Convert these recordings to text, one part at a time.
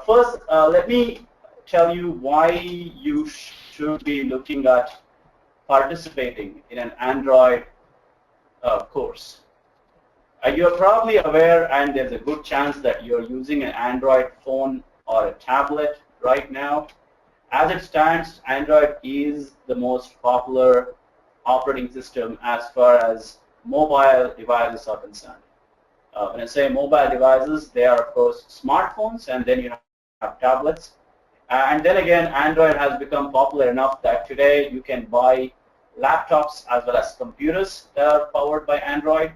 First, let me tell you why you should be looking at participating in an Android course. You're probably aware, and there's a good chance that you're using an Android phone or a tablet right now. As it stands, Android is the most popular operating system as far as mobile devices are concerned. When I say mobile devices, they are, of course, smartphones, and then you have tablets. And then again, Android has become popular enough that today you can buy laptops as well as computers that are powered by Android.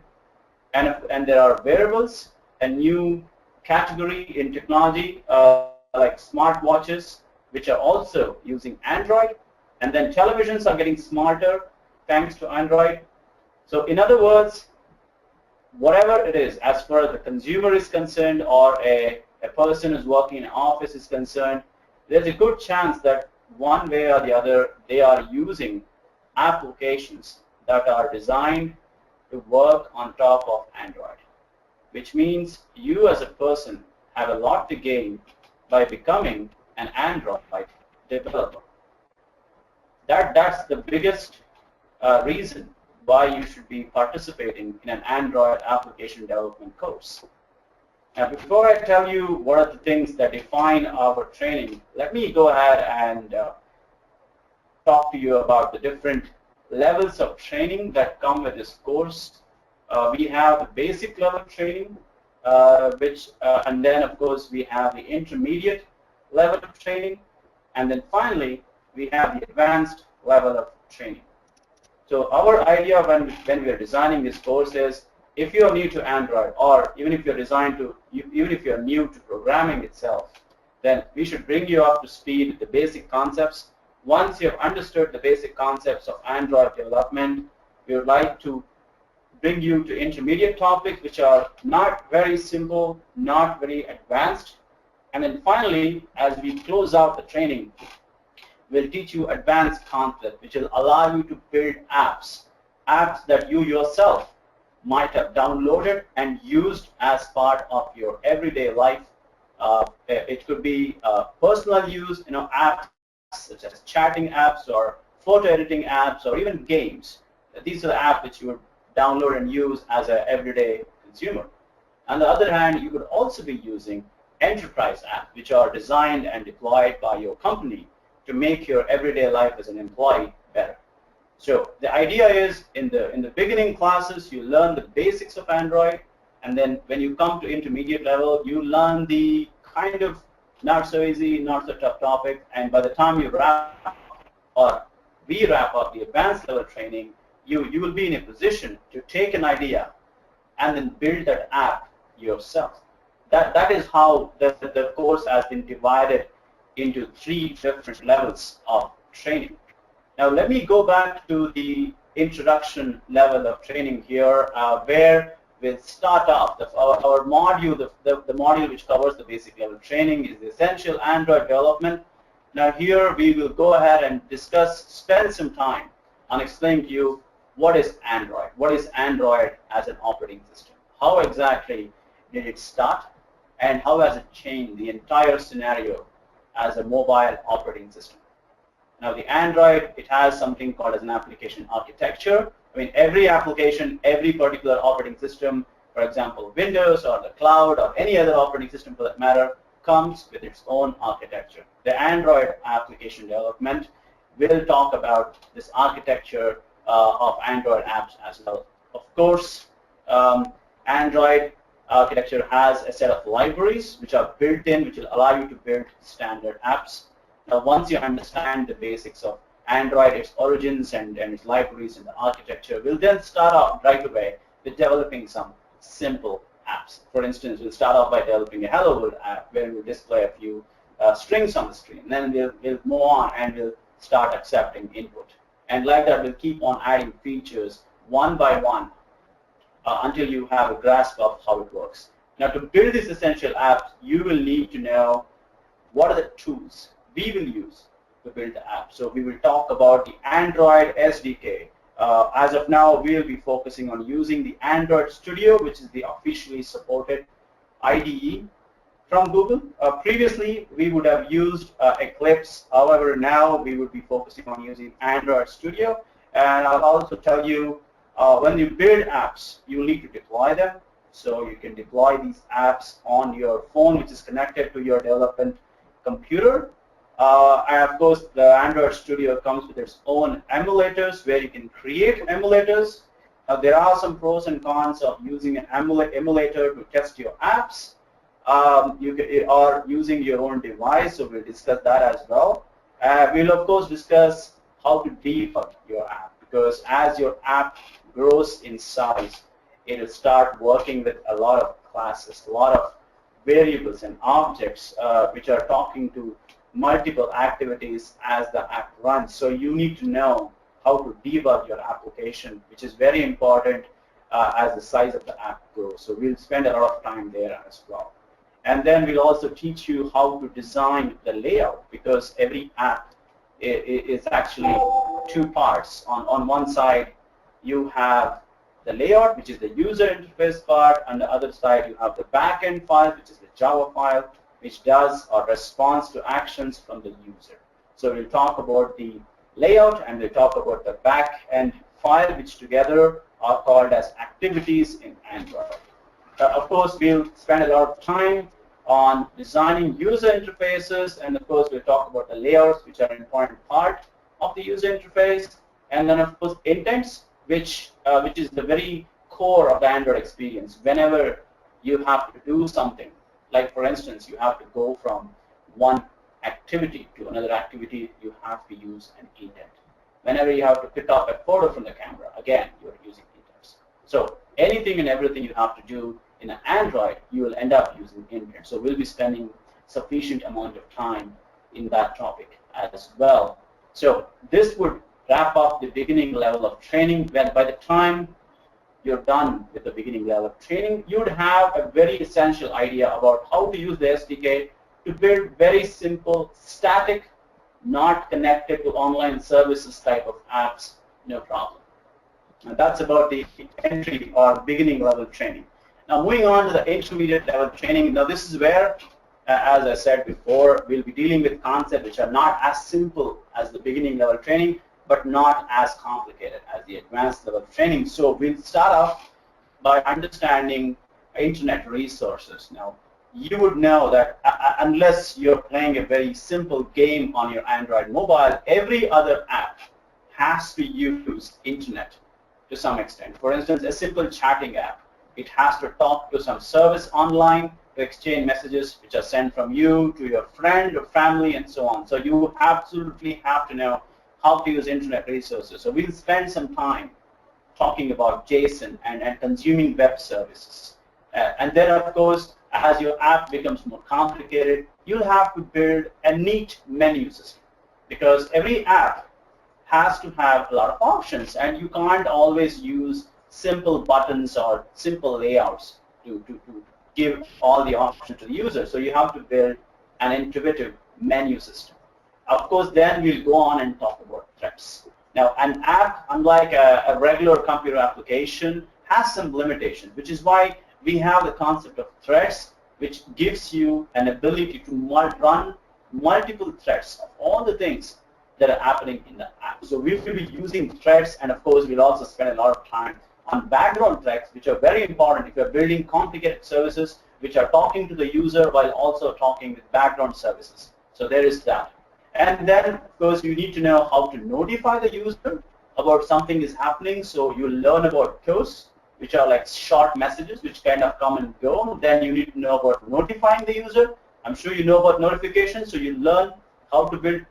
And there are wearables, a new category in technology like smartwatches, which are also using Android. And then televisions are getting smarter thanks to Android. So in other words, whatever it is, as far as the consumer is concerned or a person who's working in an office is concerned, there's a good chance that one way or the other they are using applications that are designed to work on top of Android, which means you as a person have a lot to gain by becoming an Android developer. That's the biggest reason why you should be participating in an Android application development course. Now, before I tell you what are the things that define our training, let me go ahead and talk to you about the different levels of training that come with this course. We have the basic level training, and then of course we have the intermediate level of training, and then finally we have the advanced level of training. So our idea when we are designing this course is, if you are new to Android, or even if you're new to programming itself, then we should bring you up to speed with the basic concepts. Once you have understood the basic concepts of Android development, we would like to bring you to intermediate topics, which are not very simple, not very advanced. And then finally, as we close out the training, we'll teach you advanced concepts, which will allow you to build apps that you yourself might have downloaded and used as part of your everyday life. It could be personal use, apps such as chatting apps or photo editing apps or even games. These are the apps which you would download and use as an everyday consumer. On the other hand, you could also be using enterprise apps, which are designed and deployed by your company to make your everyday life as an employee better. So the idea is, in the beginning classes, you learn the basics of Android, and then when you come to intermediate level, you learn the kind of not so easy, not so tough topic, and by the time you wrap up, or we wrap up the advanced level training, you will be in a position to take an idea and then build that app yourself. That is how the course has been divided into 3 different levels of training. Now let me go back to the introduction level of training here, where we'll start off. Our module, the module which covers the basic level training, is the essential Android development. Now here we will go ahead and spend some time on explaining to you what is Android. What is Android as an operating system? How exactly did it start, and how has it changed the entire scenario as a mobile operating system? Now the Android, it has something called as an application architecture. I mean, every application, every particular operating system, for example, Windows or the cloud or any other operating system for that matter, comes with its own architecture. The Android application development will talk about this architecture of Android apps as well. Of course, Android architecture has a set of libraries which are built in, which will allow you to build standard apps. Now, once you understand the basics of Android, its origins and its libraries and the architecture, we'll then start off right away with developing some simple apps. For instance, we'll start off by developing a Hello World app where we'll display a few strings on the screen. Then we'll move on and we'll start accepting input. And like that, we'll keep on adding features one by one until you have a grasp of how it works. Now, to build this essential apps, you will need to know what are the tools we will use to build the app. So we will talk about the Android SDK. As of now, we will be focusing on using the Android Studio, which is the officially supported IDE from Google. Previously, we would have used Eclipse. However, now we would be focusing on using Android Studio. And I'll also tell you, when you build apps, you need to deploy them. So you can deploy these apps on your phone, which is connected to your development computer. And of course, the Android Studio comes with its own emulators where you can create emulators. There are some pros and cons of using an emulator to test your apps. You are using your own device, so we'll discuss that as well. We'll of course discuss how to debug your app, because as your app grows in size, it will start working with a lot of classes, a lot of variables and objects which are talking to multiple activities as the app runs. So you need to know how to debug your application, which is very important as the size of the app grows. So we'll spend a lot of time there as well. And then we'll also teach you how to design the layout, because every app is actually two parts. On one side, you have the layout, which is the user interface part. On the other side, you have the backend file, which is the Java file, which does or responds to actions from the user. So we'll talk about the layout and we'll talk about the backend file, which together are called as activities in Android. Of course, we'll spend a lot of time on designing user interfaces, and of course, we'll talk about the layouts, which are an important part of the user interface, and then of course, intents, which is the very core of the Android experience. Whenever you have to do something, like for instance, you have to go from one activity to another activity, you have to use an intent. Whenever you have to pick up a photo from the camera, again, you're using intents. So anything and everything you have to do in an Android, you will end up using intent. So we'll be spending sufficient amount of time in that topic as well. So this would wrap up the beginning level of training. When by the time you're done with the beginning level of training, you would have a very essential idea about how to use the SDK to build very simple, static, not connected to online services type of apps, no problem. And that's about the entry or beginning level training. Now moving on to the intermediate level training. Now this is where, as I said before, we'll be dealing with concepts which are not as simple as the beginning level training, but not as complicated as the advanced level training. So we'll start off by understanding internet resources. Now you would know that unless you're playing a very simple game on your Android mobile, every other app has to use internet to some extent. For instance, a simple chatting app, it has to talk to some service online to exchange messages which are sent from you to your friend or family and so on. So you absolutely have to know how to use internet resources. So we'll spend some time talking about JSON and consuming web services. And then, of course, as your app becomes more complicated, you'll have to build a neat menu system, because every app has to have a lot of options, and you can't always use simple buttons or simple layouts to give all the options to the user. So you have to build an intuitive menu system. Of course, then we'll go on and talk about threads. Now, an app, unlike a regular computer application, has some limitations, which is why we have the concept of threads, which gives you an ability to run multiple threads of all the things that are happening in the app. So we will be using threads, and of course, we'll also spend a lot of time on background threads, which are very important if you're building complicated services which are talking to the user while also talking with background services. So there is that. And then, of course, you need to know how to notify the user about something is happening. So you learn about queues, which are like short messages which kind of come and go. Then you need to know about notifying the user. I'm sure you know about notifications, so you learn how to build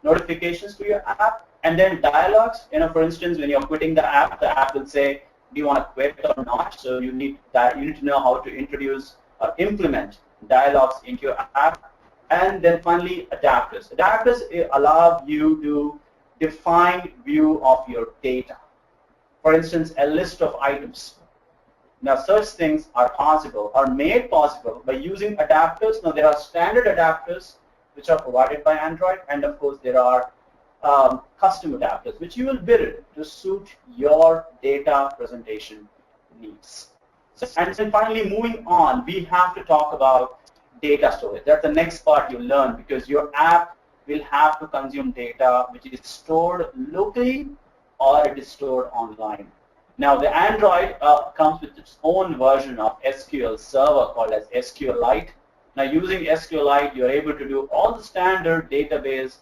notifications to your app. And then dialogues, for instance, when you're quitting the app will say, do you want to quit or not? So you need to know how to introduce or implement dialogues into your app. And then finally, adapters. Adapters allow you to define view of your data. For instance, a list of items. Now, such things are possible, are made possible by using adapters. Now, there are standard adapters which are provided by Android, and of course, there are custom adapters which you will build to suit your data presentation needs. And then finally, moving on, we have to talk about data storage. That's the next part you learn, because your app will have to consume data which is stored locally or it is stored online. Now the Android comes with its own version of SQL Server called as SQLite. Now using SQLite, you're able to do all the standard database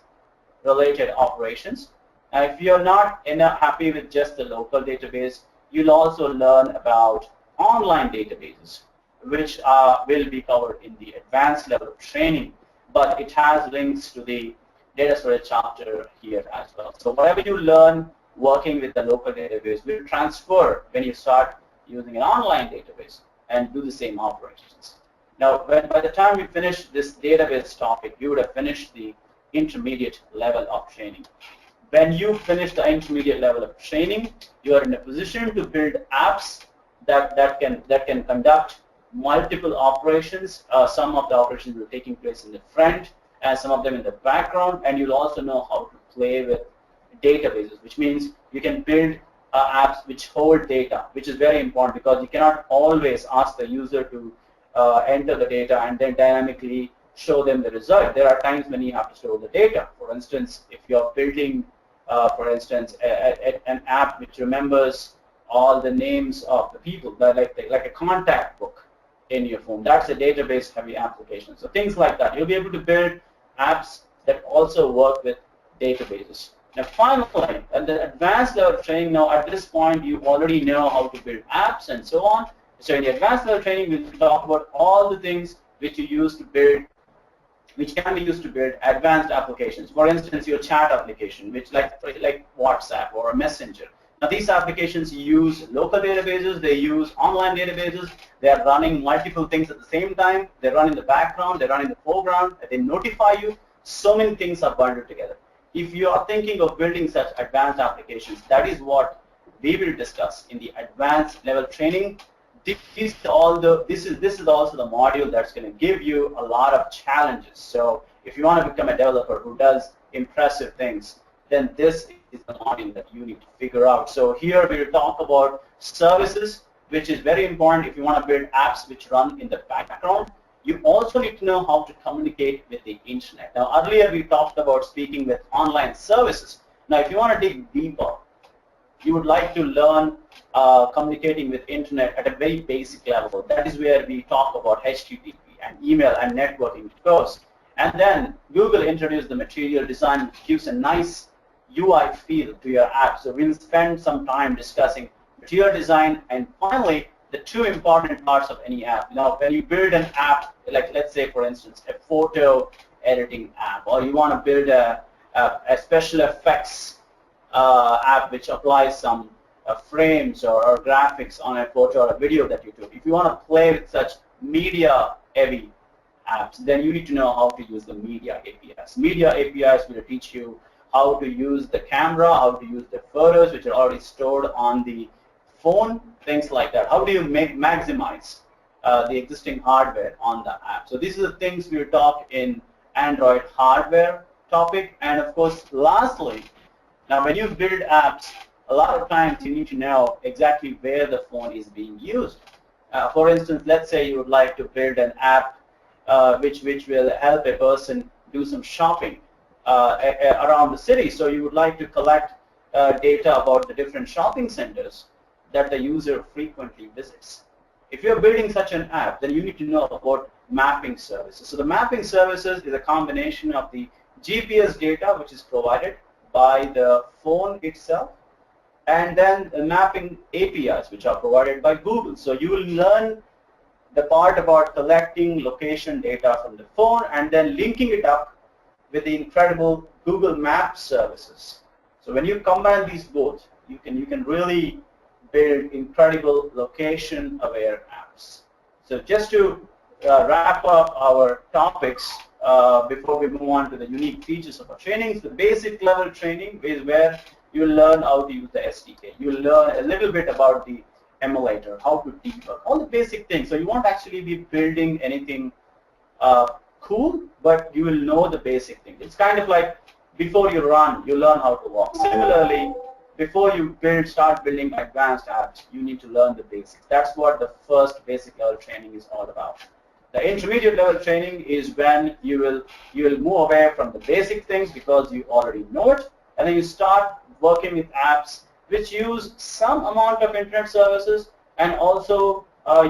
related operations. Now if you're not happy with just the local database, you'll also learn about online databases, which will be covered in the advanced level of training, but it has links to the data storage chapter here as well. So whatever you learn working with the local database will transfer when you start using an online database and do the same operations. Now, by the time we finish this database topic, you would have finished the intermediate level of training. When you finish the intermediate level of training, you are in a position to build apps that can conduct multiple operations. Some of the operations will be taking place in the front, and some of them in the background, and you'll also know how to play with databases, which means you can build apps which hold data, which is very important, because you cannot always ask the user to enter the data and then dynamically show them the result. There are times when you have to store the data. For instance, if you're building, for instance, an app which remembers all the names of the people, like a contact book in your phone, that's a database-heavy application. So things like that. You'll be able to build apps that also work with databases. Now finally, at the advanced level of training, now at this point you already know how to build apps and so on. So in the advanced level of training, we'll talk about all the things which you use to build, which can be used to build advanced applications. For instance, your chat application, which like WhatsApp or a Messenger. Now these applications use local databases, they use online databases, they are running multiple things at the same time, they run in the background, they run in the foreground, they notify you. So many things are bundled together. If you are thinking of building such advanced applications, that is what we will discuss in the advanced level training. This is also the module that's going to give you a lot of challenges. So if you want to become a developer who does impressive things, then this is the module that you need to figure out. So here we will talk about services, which is very important if you want to build apps which run in the background. You also need to know how to communicate with the internet. Now earlier we talked about speaking with online services. Now if you want to dig deeper, you would like to learn communicating with internet at a very basic level. That is where we talk about HTTP and email and networking goes. And then Google introduced the material design, which gives a nice UI feel to your app. So we'll spend some time discussing material design, and finally the two important parts of any app. Now when you build an app, like let's say for instance a photo editing app, or you want to build a special effects app which applies some frames or graphics on a photo or a video that you took. If you want to play with such media-heavy apps, then you need to know how to use the media APIs. Media APIs will teach you how to use the camera, how to use the photos which are already stored on the phone, things like that. How do you maximize the existing hardware on the app? So these are the things we will talk in Android hardware topic. And of course, lastly, now when you build apps, a lot of times you need to know exactly where the phone is being used. For instance, let's say you would like to build an app which will help a person do some shopping around the city. So you would like to collect data about the different shopping centers that the user frequently visits. If you're building such an app, then you need to know about mapping services. So the mapping services is a combination of the GPS data which is provided by the phone itself, and then the mapping APIs which are provided by Google. So you will learn the part about collecting location data from the phone and then linking it up with the incredible Google Maps services. So when you combine these both, you can really build incredible location-aware apps. So just to wrap up our topics before we move on to the unique features of our trainings, the basic level training is where you learn how to use the SDK. You learn a little bit about the emulator, how to debug, all the basic things. So you won't actually be building anything cool, but you will know the basic things. It's kind of like before you run, you learn how to walk. Similarly, before you start building advanced apps, you need to learn the basics. That's what the first basic level training is all about. The intermediate level training is when you will move away from the basic things because you already know it, and then you start working with apps which use some amount of internet services and also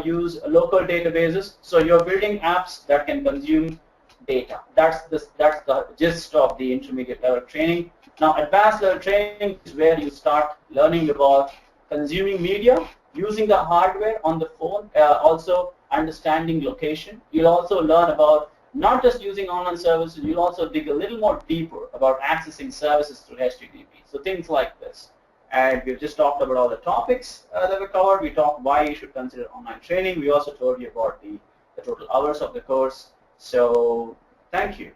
use local databases. So you're building apps that can consume data. That's the gist of the intermediate level training. Now, advanced level training is where you start learning about consuming media, using the hardware on the phone, also understanding location. You'll also learn about not just using online services, you'll also dig a little more deeper about accessing services through HTTP. So things like this. And we've just talked about all the topics that we covered. We talked why you should consider online training. We also told you about the total hours of the course. So thank you.